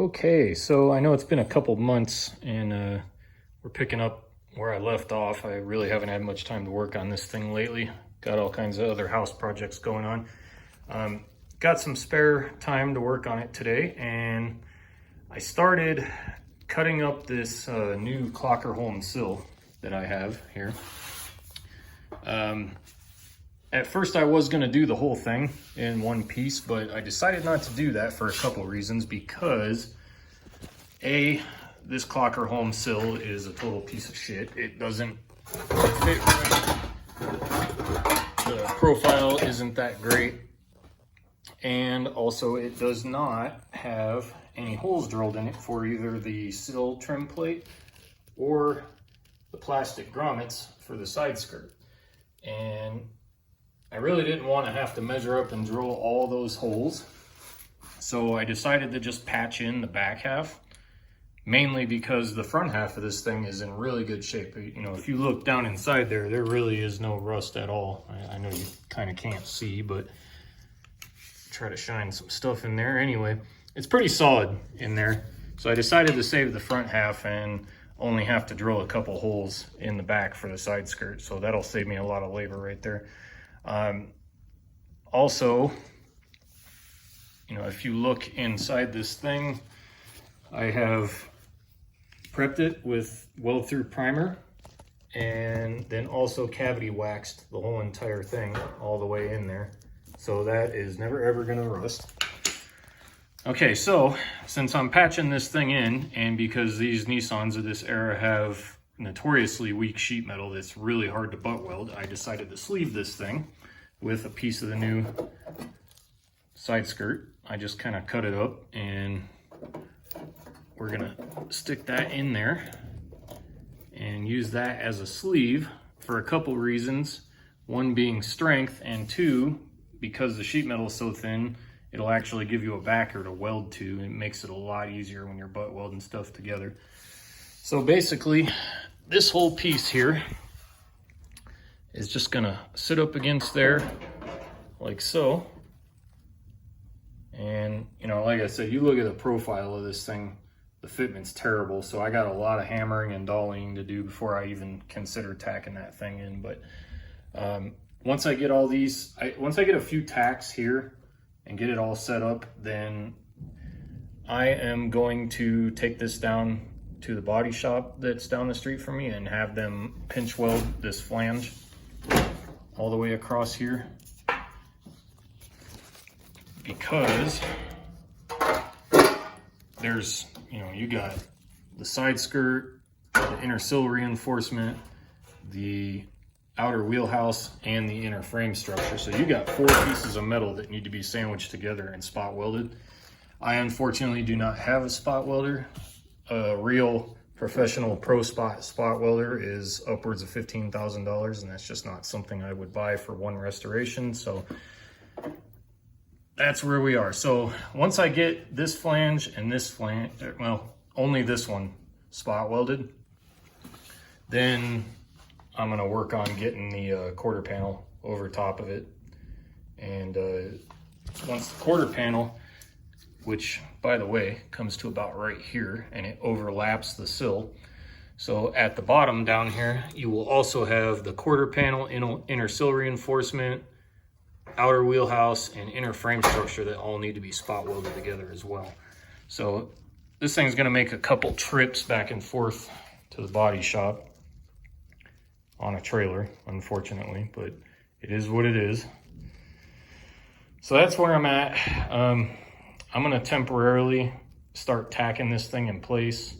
Okay, so I know it's been a couple months and we're picking up where I left off. I really haven't had much time to work on this thing lately. Got all kinds of other house projects going on. Got some spare time to work on it today, and I started cutting up this new Clocker Home sill that I have here. At first I was going to do the whole thing in one piece, but I decided not to do that for a couple reasons, because this Clocker Home sill is a total piece of shit. It doesn't fit right. The profile isn't that great, and also it does not have any holes drilled in it for either the sill trim plate or the plastic grommets for the side skirt. And I really didn't want to have to measure up and drill all those holes, so I decided to just patch in the back half, mainly because the front half of this thing is in really good shape. You know, if you look down inside there really is no rust at all. I know you kind of can't see, but try to shine some stuff in there. Anyway, it's pretty solid in there, so I decided to save the front half and only have to drill a couple holes in the back for the side skirt, so that'll save me a lot of labor right there. Also, you know, if you look inside this thing, I have prepped it with weld through primer and then also cavity waxed the whole entire thing all the way in there, so that is never ever gonna rust. Okay, so since I'm patching this thing in, and because these Nissans of this era have notoriously weak sheet metal that's really hard to butt weld, I decided to sleeve this thing with a piece of the new side skirt. I just kind of cut it up, and we're gonna stick that in there and use that as a sleeve for a couple reasons. One being strength, and two, because the sheet metal is so thin, it'll actually give you a backer to weld to. It makes it a lot easier when you're butt welding stuff together. So basically, this whole piece here is just gonna sit up against there like so. And you know, like I said, you look at the profile of this thing, the fitment's terrible, so I got a lot of hammering and dollying to do before I even consider tacking that thing in. But once I get all these, once I get a few tacks here and get it all set up, then I am going to take this down to the body shop that's down the street from me and have them pinch weld this flange all the way across here, because there's, you know, you got the side skirt, the inner sill reinforcement, the outer wheelhouse, and the inner frame structure. So you got 4 pieces of metal that need to be sandwiched together and spot welded. I unfortunately do not have a spot welder. A real professional pro spot welder is upwards of $15,000, and that's just not something I would buy for one restoration. So that's where we are. So once I get this flange and this flange, well, only this one spot welded, then I'm gonna work on getting the quarter panel over top of it. And once the quarter panel, which by the way comes to about right here, and it overlaps the sill, so at the bottom down here you will also have the quarter panel, inner sill reinforcement, outer wheelhouse, and inner frame structure that all need to be spot welded together as well. So this thing's gonna make a couple trips back and forth to the body shop on a trailer, unfortunately, but it is what it is. So that's where I'm at. I'm gonna temporarily start tacking this thing in place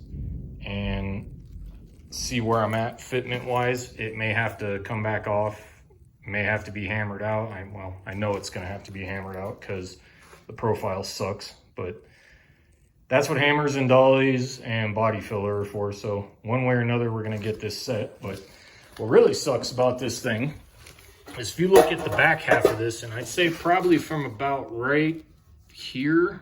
and see where I'm at fitment wise. It may have to come back off, may have to be hammered out. Well, I know it's gonna have to be hammered out because the profile sucks, but that's what hammers and dollies and body filler are for. So one way or another, we're gonna get this set. But what really sucks about this thing is if you look at the back half of this, and I'd say probably from about right here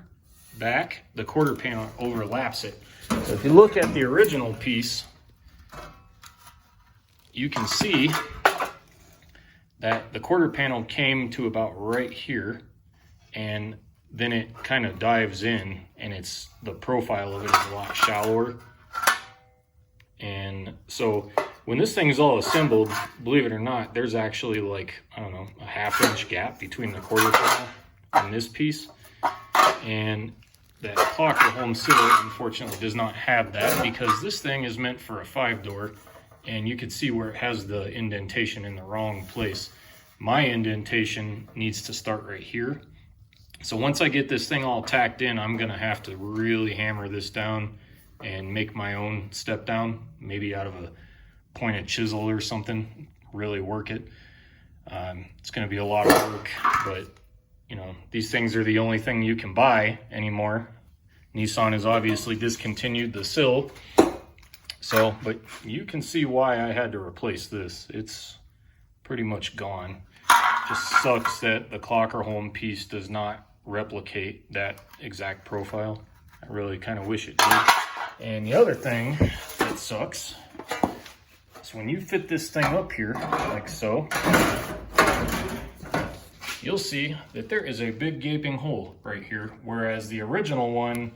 back, the quarter panel overlaps it. So if you look at the original piece, you can see that the quarter panel came to about right here, and then it kind of dives in, and the profile of it is a lot shallower. And so when this thing is all assembled, believe it or not, there's actually like, I don't know, a 1/2 inch gap between the quarter panel and this piece. And that clocker home sill, unfortunately, does not have that, because this thing is meant for a 5-door, and you can see where it has the indentation in the wrong place. My indentation needs to start right here. So once I get this thing all tacked in, I'm gonna have to really hammer this down and make my own step down, maybe out of a pointed chisel or something, really work it. It's gonna be a lot of work, but you know, these things are the only thing you can buy anymore. Nissan has obviously discontinued the sill. So, but you can see why I had to replace this. It's pretty much gone. Just sucks that the clocker home piece does not replicate that exact profile. I really kind of wish it did. And the other thing that sucks is when you fit this thing up here, like so, you'll see that there is a big gaping hole right here, whereas the original one